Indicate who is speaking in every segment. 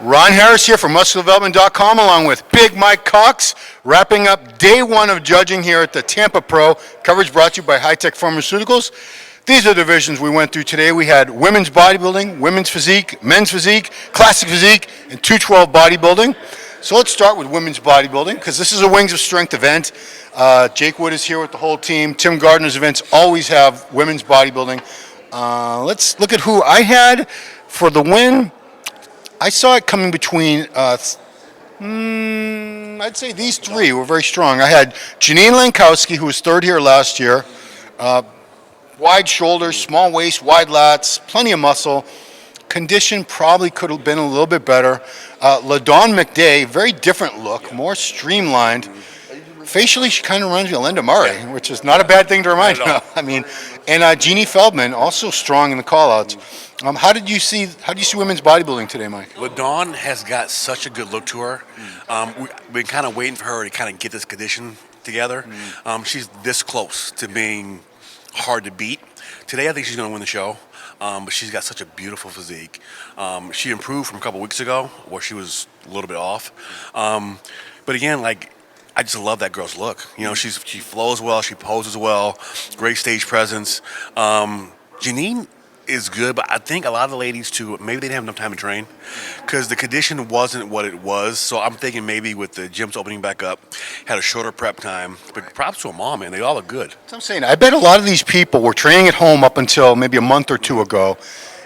Speaker 1: Ron Harris here from MuscularDevelopment.com along with Big Mike Cox, wrapping up day one of judging here at the Tampa Pro. Coverage brought to you by High Tech Pharmaceuticals. These are the divisions we went through today. We had women's bodybuilding, women's physique, men's physique, classic physique, and 212 bodybuilding. So let's start with women's bodybuilding because this is a Wings of Strength event. Jake Wood is here with the whole team. Tim Gardner's events always have women's bodybuilding. Let's look at who I had for the win. I saw it coming between, I'd say these three were very strong. I had Janine Lankowski, who was third here last year. Wide shoulders, small waist, wide lats, plenty of muscle. Condition probably could have been a little bit better. LaDawn McDay, very different look, more streamlined. Facially, she kind of reminds me of Linda Murray, which is not a bad thing to remind you of. I mean, and Jeannie Feldman, also strong in the callouts. How do you see women's bodybuilding today, Mike?
Speaker 2: LaDawn has got such a good look to her. We've been kind of waiting for her to kind of get this condition together. She's this close to being hard to beat. Today, I think she's going to win the show. But she's got such a beautiful physique. She improved from a couple weeks ago, where she was a little bit off. But again, I just love that girl's look. You know, she flows well, she poses well, great stage presence. Janine is good, but I think a lot of the ladies too, maybe they didn't have enough time to train because the condition wasn't what it was. So I'm thinking maybe with the gyms opening back up, had a shorter prep time. But props to them all, man. They all look good.
Speaker 1: That's what I'm saying. I bet a lot of these people were training at home up until maybe a month or two ago.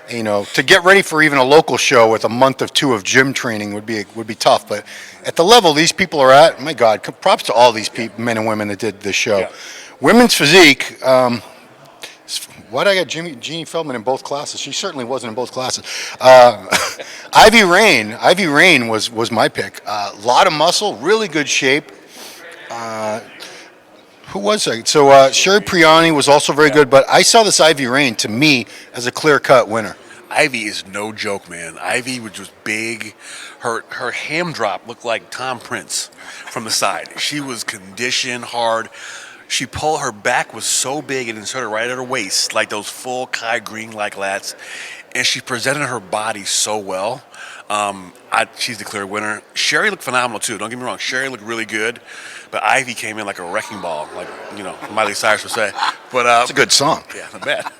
Speaker 1: You know, to get ready for even a local show with a month or two of gym training would be tough. But at the level these people are at, my God, props to all these people, men and women that did this show. Yeah. Women's physique. Why did I get Jeannie Feldman in both classes? She certainly wasn't in both classes. Ivy Rain was my pick. A lot of muscle, really good shape. Who was I? So Sherry Priani was also very good, but I saw this Ivy Rain, to me, as a clear-cut winner.
Speaker 2: Ivy is no joke, man. Ivy was just big. Her ham drop looked like Tom Prince from the side. She was conditioned hard. Her back was so big and inserted right at her waist, like those full Kai Green-like lats, and she presented her body so well. She's the clear winner. Sherry looked phenomenal too. Don't get me wrong. Sherry looked really good, but Ivy came in like a wrecking ball, like Miley Cyrus would say. But
Speaker 1: it's a good song.
Speaker 2: Yeah, not bad.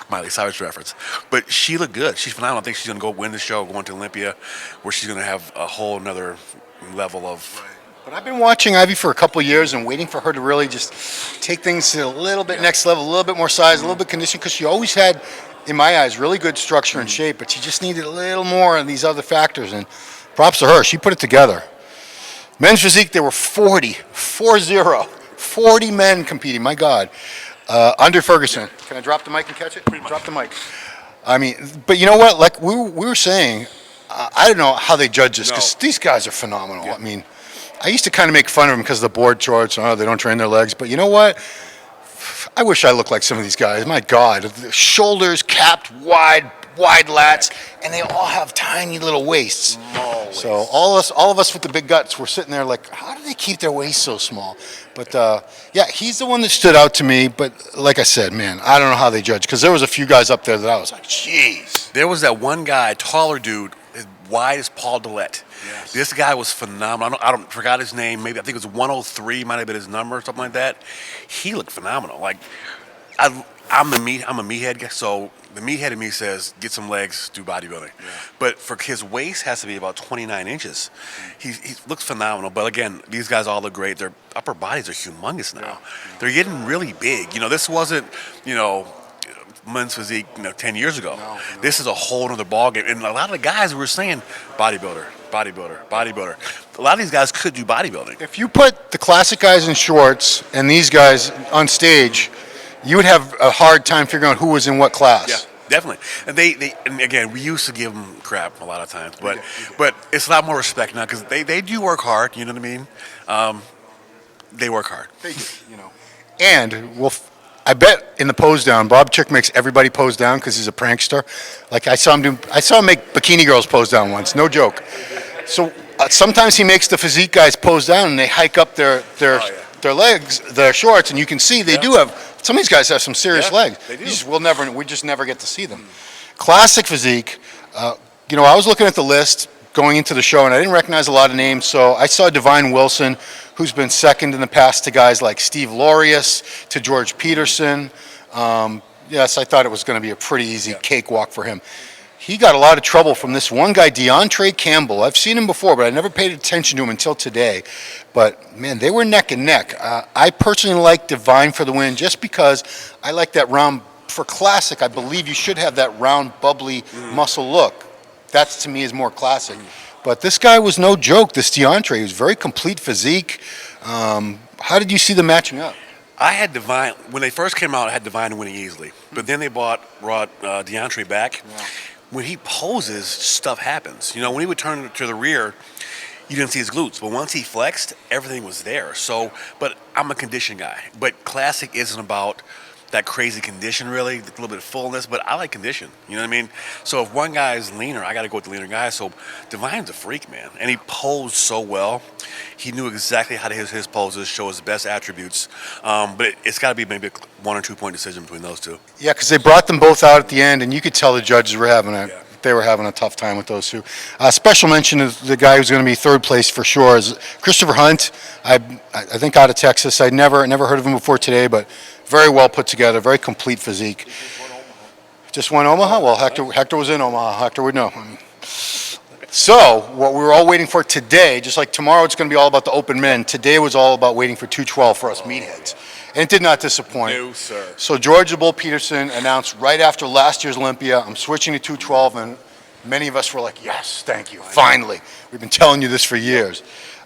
Speaker 2: Miley Cyrus reference. But she looked good. She's phenomenal. I think she's gonna go win the show, going to Olympia, where she's gonna have a whole another level of.
Speaker 1: But I've been watching Ivy for a couple of years and waiting for her to really just take things to a little bit next level, a little bit more size, a little bit condition, because she always had, in my eyes, really good structure and shape, but she just needed a little more of these other factors, and props to her. She put it together. Men's physique, there were 40 men competing, my God. Under Ferguson. Can I drop the mic and catch it? Drop the mic. I mean, but you know what? Like we were saying, I don't know how they judge this, because these guys are phenomenal. Yeah. I mean, I used to kind of make fun of them because of the board charts. Oh, they don't train their legs. But you know what? I wish I looked like some of these guys. My God, the shoulders capped, wide lats, and they all have tiny little waists. So all of us with the big guts, we're sitting there like, how do they keep their waists so small? But yeah, he's the one that stood out to me. But like I said, man, I don't know how they judge, because there was a few guys up there that I was like, jeez.
Speaker 2: There was that one guy, taller dude, as wide as Paul Dillette. Yes. This guy was phenomenal. I forgot his name. Maybe I think it was 103. Might have been his number or something like that. He looked phenomenal. Like I'm a meathead guy, so the meathead in me says get some legs, do bodybuilding. Yeah. But for his waist has to be about 29 inches. He looks phenomenal. But again, these guys all look great. Their upper bodies are humongous now. Yeah. They're getting really big. This wasn't men's physique 10 years ago. No. This is a whole other ballgame. And a lot of the guys were saying bodybuilder. A lot of these guys could do bodybuilding.
Speaker 1: If you put the classic guys in shorts and these guys on stage, you would have a hard time figuring out who was in what class.
Speaker 2: Yeah, definitely. And and again, we used to give them crap a lot of times, but it's a lot more respect now, because they do work hard. You know what I mean? They work hard.
Speaker 1: They do. And I bet in the pose down, Bob Chick makes everybody pose down because he's a prankster. Like I saw him make bikini girls pose down once. No joke. So sometimes he makes the physique guys pose down and they hike up their legs, their shorts, and you can see they do have. Some of these guys have some serious legs.
Speaker 2: They do.
Speaker 1: We just never get to see them. Classic physique. I was looking at the list. going into the show, and I didn't recognize a lot of names. So I saw Divine Wilson, who's been second in the past to guys like Steve Laureus, to George Peterson. Yes, I thought it was going to be a pretty easy cakewalk for him. He got a lot of trouble from this one guy, DeAndre Campbell. I've seen him before, but I never paid attention to him until today. But, man, they were neck and neck. I personally like Divine for the win just because I like that round. For classic, I believe you should have that round, bubbly muscle look. That, to me, is more classic. But this guy was no joke, this DeAndre. He was very complete physique. How did you see them matching up?
Speaker 2: I had Divine when they first came out. I had Divine winning easily, but then they brought DeAndre back.
Speaker 1: Yeah.
Speaker 2: When he poses, stuff happens. You know, when he would turn to the rear, you didn't see his glutes, but once he flexed, everything was there. So, but I'm a condition guy. But classic isn't about that crazy condition, really, a little bit of fullness, but I like condition. You know what I mean? So if one guy is leaner, I got to go with the leaner guy. So Divine's a freak, man, and he posed so well. He knew exactly how to hit his poses, show his best attributes. But it's got to be maybe a 1 or 2 point decision between those two.
Speaker 1: Yeah, because they brought them both out at the end, and you could tell the judges were having a tough time with those two. Special mention is the guy who's going to be third place for sure is Christopher Hunt. I think out of Texas. I'd never heard of him before today, but very well put together, very complete physique. Just won Omaha? Well, Hector was in Omaha. Hector would know. So what we were all waiting for today, just like tomorrow it's going to be all about the open men, today was all about waiting for 212 for us meatheads. And it did not disappoint.
Speaker 2: No, sir.
Speaker 1: So George the Bull Peterson announced right after last year's Olympia, I'm switching to 212, and many of us were like, yes, thank you, finally. We've been telling you this for years.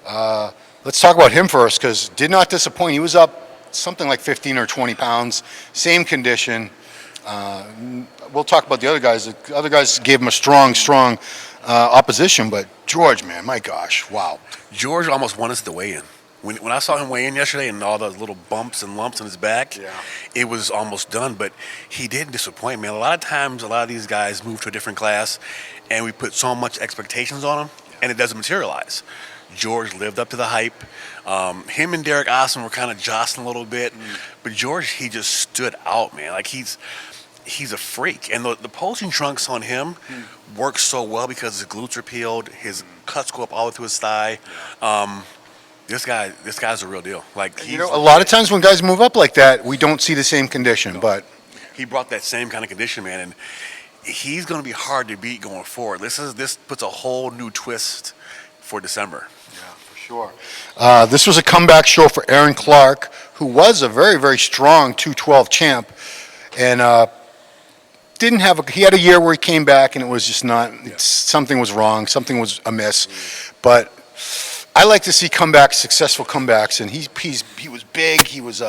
Speaker 1: Let's talk about him first, because did not disappoint. He was up something like 15 or 20 pounds, same condition. We'll talk about the other guys. The other guys gave him a strong opposition, but George, man, my gosh, wow.
Speaker 2: George almost won us the weigh-in. When I saw him weigh in yesterday and all those little bumps and lumps in his back, it was almost done. But he didn't disappoint, man. A lot of times, a lot of these guys move to a different class, and we put so much expectations on them, and it doesn't materialize. George lived up to the hype. Him and Derek Auslan were kind of jostling a little bit, but George, he just stood out, man. Like he's a freak, and the posing trunks on him work so well because his glutes are peeled, his cuts go up all the way to his thigh. This guy's a real deal. Like
Speaker 1: a lot of times when guys move up like that, we don't see the same condition, but
Speaker 2: he brought that same kind of condition, man, and he's going to be hard to beat going forward. This puts a whole new twist for December.
Speaker 1: Sure. This was a comeback show for Aaron Clark, who was a very, very strong 212 champ, and he had a year where he came back, and it was just not. Something was wrong. Something was amiss. But I like to see successful comebacks, and he was big. He was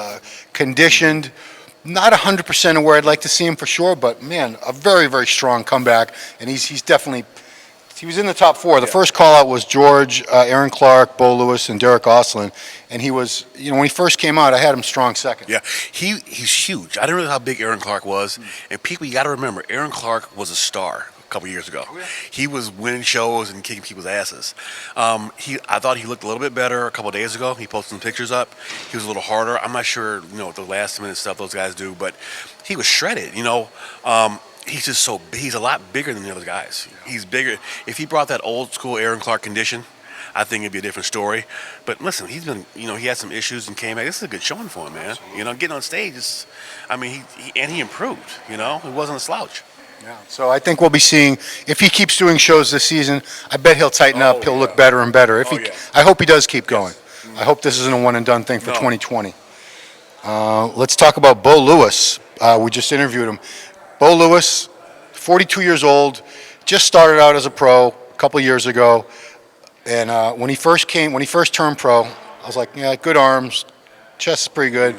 Speaker 1: conditioned. Not 100% of where I'd like to see him for sure, but man, a very, very strong comeback, and he's definitely. He was in the top four. The first call-out was George, Aaron Clark, Bo Lewis, and Derek Auslan. And he was, when he first came out, I had him strong second.
Speaker 2: Yeah, he's huge. I didn't know how big Aaron Clark was. And people, you got to remember, Aaron Clark was a star a couple years ago. Oh, yeah. He was winning shows and kicking people's asses. I thought he looked a little bit better a couple days ago. He posted some pictures up. He was a little harder. I'm not sure, the last-minute stuff those guys do, but he was shredded, He's just he's a lot bigger than the other guys. He's bigger. If he brought that old school Aaron Clark condition, I think it'd be a different story. But listen, he's been, he had some issues and came back. This is a good showing for him, man.
Speaker 1: Absolutely.
Speaker 2: Getting on stage he improved, He wasn't a slouch.
Speaker 1: Yeah. So I think we'll be seeing, if he keeps doing shows this season, I bet he'll tighten up. He'll look better and better. I hope he does keep going. I hope this isn't a one and done thing for 2020. Let's talk about Bo Lewis. We just interviewed him. Bo Lewis, 42 years old, just started out as a pro a couple years ago, and when he first turned pro, I was like, yeah, good arms, chest is pretty good.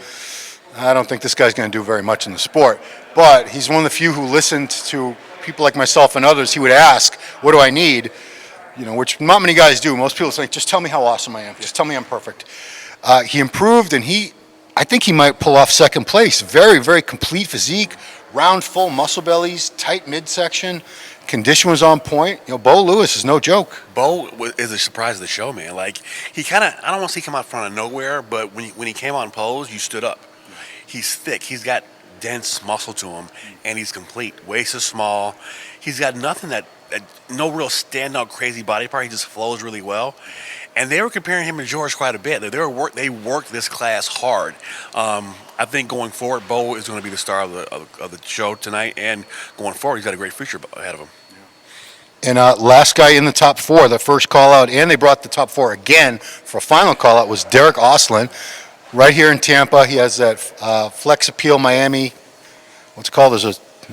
Speaker 1: I don't think this guy's going to do very much in the sport, but he's one of the few who listened to people like myself and others. He would ask, what do I need? Which not many guys do. Most people say, just tell me how awesome I am. Just tell me I'm perfect. He improved, and I think he might pull off second place. Very, very complete physique. Round, full muscle bellies, tight midsection, condition was on point. Bo Lewis is no joke.
Speaker 2: Bo is a surprise of the show, man. Like he I don't want to see him out front of nowhere, but when he came on pose, you stood up. He's thick. He's got dense muscle to him, and he's complete. Waist is small. He's got nothing that no real standout crazy body part. He just flows really well. And they were comparing him and George quite a bit. They worked this class hard. I think going forward, Bo is going to be the star of the show tonight, and going forward, he's got a great future ahead of him.
Speaker 1: And last guy in the top 4, the first call out, and they brought the top 4 again for a final call out, was Derek Auslan, right here in Tampa. He has that Flex Appeal Miami. What's it called?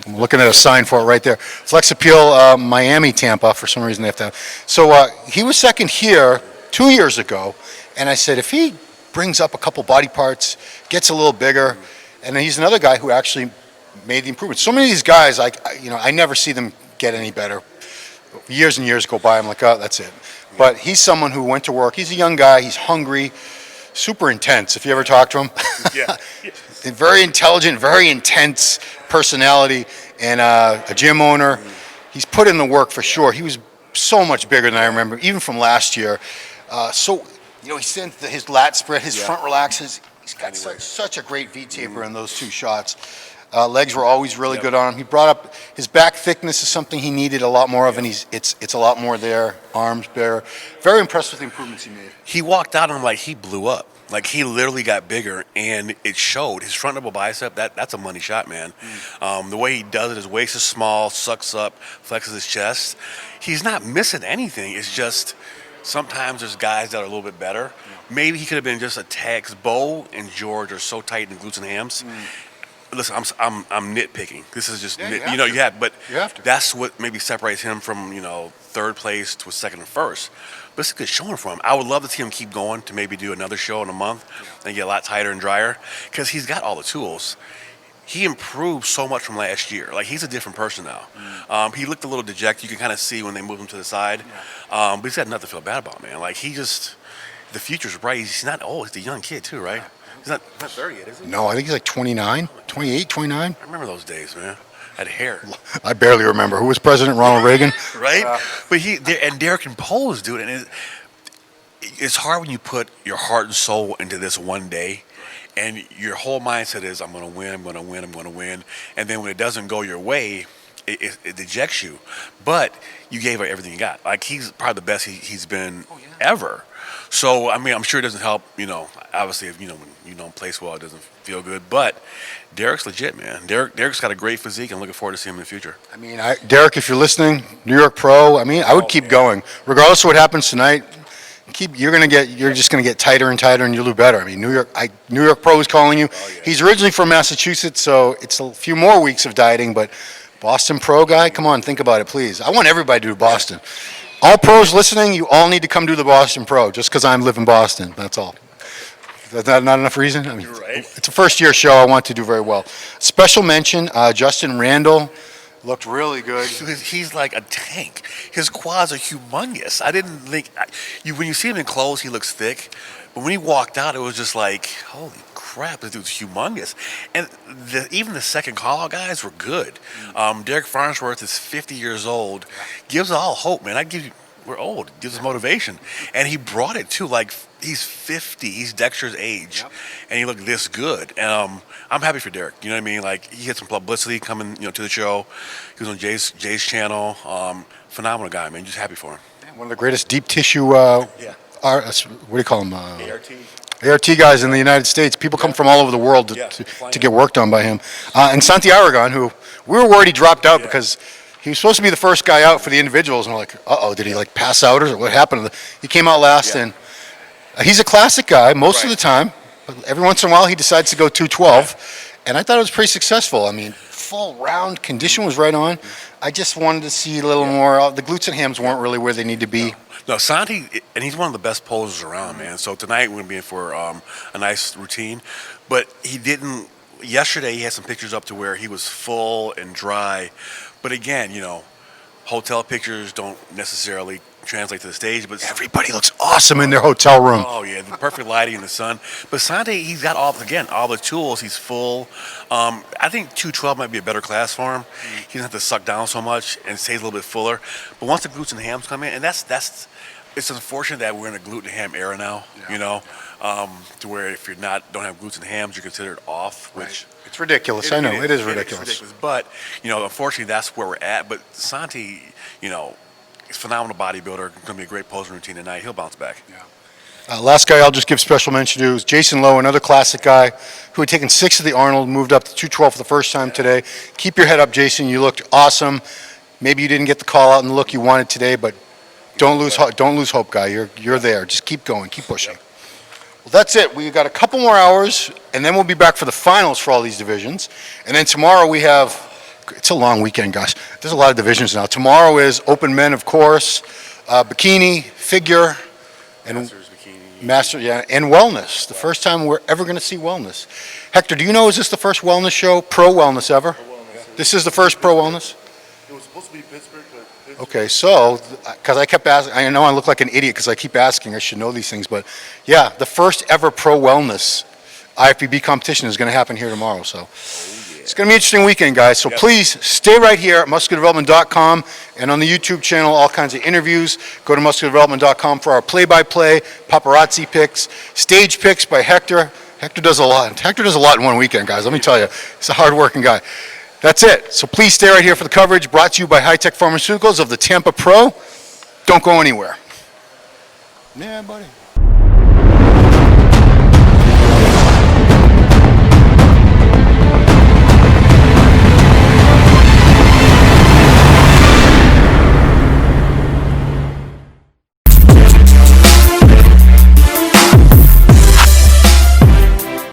Speaker 1: I'm looking at a sign for it right there. Flex Appeal Miami Tampa. For some reason they have to have. So he was second here 2 years ago, and I said if he brings up a couple body parts, gets a little bigger, and then he's another guy who actually made the improvement. So many of these guys, I never see them get any better. Years and years go by, I'm like, oh, that's it. But he's someone who went to work. He's a young guy. He's hungry, super intense. If you ever talk to him,
Speaker 2: Yeah.
Speaker 1: very intelligent, very intense personality, and a gym owner. He's put in the work for sure. He was so much bigger than I remember, even from last year. He sent his lat spread, his front relaxes. He's got such a great V taper in those 2 shots. Legs were always really good on him. He brought up his back thickness is something he needed a lot more of, and it's a lot more there. Arms bare. Very impressed with the improvements he made.
Speaker 2: He walked out and he blew up. Like he literally got bigger, and it showed. His front double bicep, that's a money shot, man. The way he does it, his waist is small, sucks up, flexes his chest. He's not missing anything. It's just sometimes there's guys that are a little bit better. Maybe he could have been just a tag. 'Cause Bo and George are so tight in the glutes and hams. Listen, I'm nitpicking. This is just
Speaker 1: you
Speaker 2: have
Speaker 1: to.
Speaker 2: That's what maybe separates him from third place to a second and first. But it's a good showing for him. I would love to see him keep going to maybe do another show in a month and get a lot tighter and drier because he's got all the tools. He improved so much from last year. Like he's a different person now. He looked a little dejected. You can kind of see when they move him to the side. But he's got nothing to feel bad about, man. Like the future's bright. He's not old. He's a young kid too, right? He's not 30 yet, is he?
Speaker 1: No, I think he's like 29, 28, 29.
Speaker 2: I remember those days, man. Had hair.
Speaker 1: I barely remember. Who was president? Ronald Reagan?
Speaker 2: Right? But Derek can pose, dude. And it's hard when you put your heart and soul into this one day. And your whole mindset is, I'm going to win, I'm going to win, I'm going to win. And then when it doesn't go your way, it dejects you. But you gave it everything you got. Like, he's probably the best he's been ever. So, I mean, I'm sure it doesn't help, obviously, if, when you don't place well, it doesn't feel good. But Derek's legit, man. Derek's got a great physique. I'm looking forward to seeing him in the future.
Speaker 1: I mean, Derek, if you're listening, New York Pro, I would keep going. Regardless of what happens tonight, you're just gonna get tighter and tighter, and you'll do better. I mean, New York Pro is calling you. Oh, yeah. He's originally from Massachusetts, so it's a few more weeks of dieting. But Boston Pro guy, come on, think about it, please. I want everybody to do Boston. All pros listening, you all need to come do the Boston Pro, just because I live in Boston. That's all. Is that not enough reason? I mean,
Speaker 2: you're right.
Speaker 1: It's a first-year show. I want to do very well. Special mention, Justin Randall. Looked really good.
Speaker 2: He's like a tank. His quads are humongous. I didn't think when you see him in clothes, he looks thick, but when he walked out, it was just like, holy crap, this dude's humongous. And even the second call-out guys were good. Derek Farnsworth is 50 years old. Gives all hope, man. We're old. Gives us motivation, and he brought it too. Like he's 50. He's Dexter's age, and he looked this good. And I'm happy for Derek. You know what I mean? Like he had some publicity coming, to the show. He was on Jay's channel. Phenomenal guy, man. Just happy for him.
Speaker 1: One of the greatest deep tissue. What do you call them? ART guys in the United States. People come from all over the world to get work done by him. And Santi Aragon, who we were worried he dropped out because he was supposed to be the first guy out for the individuals, and we're like, did he pass out or what happened? He came out last, and he's a classic guy most of the time. But every once in a while, he decides to go 212, and I thought it was pretty successful. I mean, full round condition was right on. I just wanted to see a little more. The glutes and hams weren't really where they need to be.
Speaker 2: No, Santi, and he's one of the best posers around, man. So tonight we're going to be in for a nice routine. But he didn't. Yesterday he had some pictures up to where he was full and dry. But again, hotel pictures don't necessarily translate to the stage. But
Speaker 1: everybody looks awesome in their hotel room.
Speaker 2: Oh yeah, the perfect lighting in the sun. But Santi, he's got all the tools. He's full. I think 212 might be a better class for him. He doesn't have to suck down so much and stays a little bit fuller. But once the glutes and hams come in, and that's It's unfortunate that we're in a gluten ham era now. You know, to where if you're don't have glutes and hams, you're considered off. Which
Speaker 1: It's ridiculous. I know it is ridiculous.
Speaker 2: It's ridiculous. But unfortunately, that's where we're at. But Santi, he's a phenomenal bodybuilder. Going to be a great posing routine tonight. He'll bounce back.
Speaker 1: Yeah. Last guy I'll just give special mention to is Jason Lowe, another classic guy who had taken 6 at the Arnold, moved up to 212 for the first time today. Keep your head up, Jason. You looked awesome. Maybe you didn't get the call out and the look you wanted today, but don't lose hope, guy. You're there. Just keep going. Keep pushing. Well, that's it. We got a couple more hours, and then we'll be back for the finals for all these divisions. And then tomorrow we have, it's a long weekend, guys. There's a lot of divisions now. Tomorrow is open men, of course, bikini, figure, and Master, and wellness. The first time we're ever going to see wellness. Hector, do you know, is this the first wellness show, pro wellness ever? This is the first pro wellness?
Speaker 3: It was supposed to be Pittsburgh, but Pittsburgh.
Speaker 1: Okay, so, because I kept asking, I know I look like an idiot because I keep asking, I should know these things, but yeah, the first ever pro wellness IFBB competition is going to happen here tomorrow, so. It's going to be an interesting weekend, guys. So please stay right here at musculardevelopment.com and on the YouTube channel, all kinds of interviews. Go to musculardevelopment.com for our play-by-play, paparazzi picks, stage picks by Hector. Hector does a lot. Hector does a lot in one weekend, guys. Let me tell you, he's a hard-working guy. That's it. So please stay right here for the coverage brought to you by High-Tech Pharmaceuticals of the Tampa Pro. Don't go anywhere. Yeah, buddy.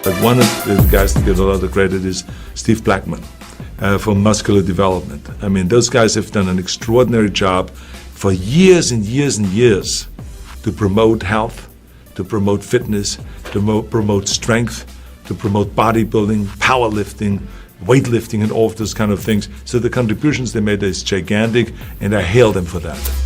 Speaker 4: But one of the guys that get a lot of credit is Steve Blackman from Muscular Development. I mean, those guys have done an extraordinary job for years and years and years to promote health, to promote fitness, to promote strength, to promote bodybuilding, powerlifting, weightlifting, and all of those kind of things. So the contributions they made is gigantic, and I hail them for that.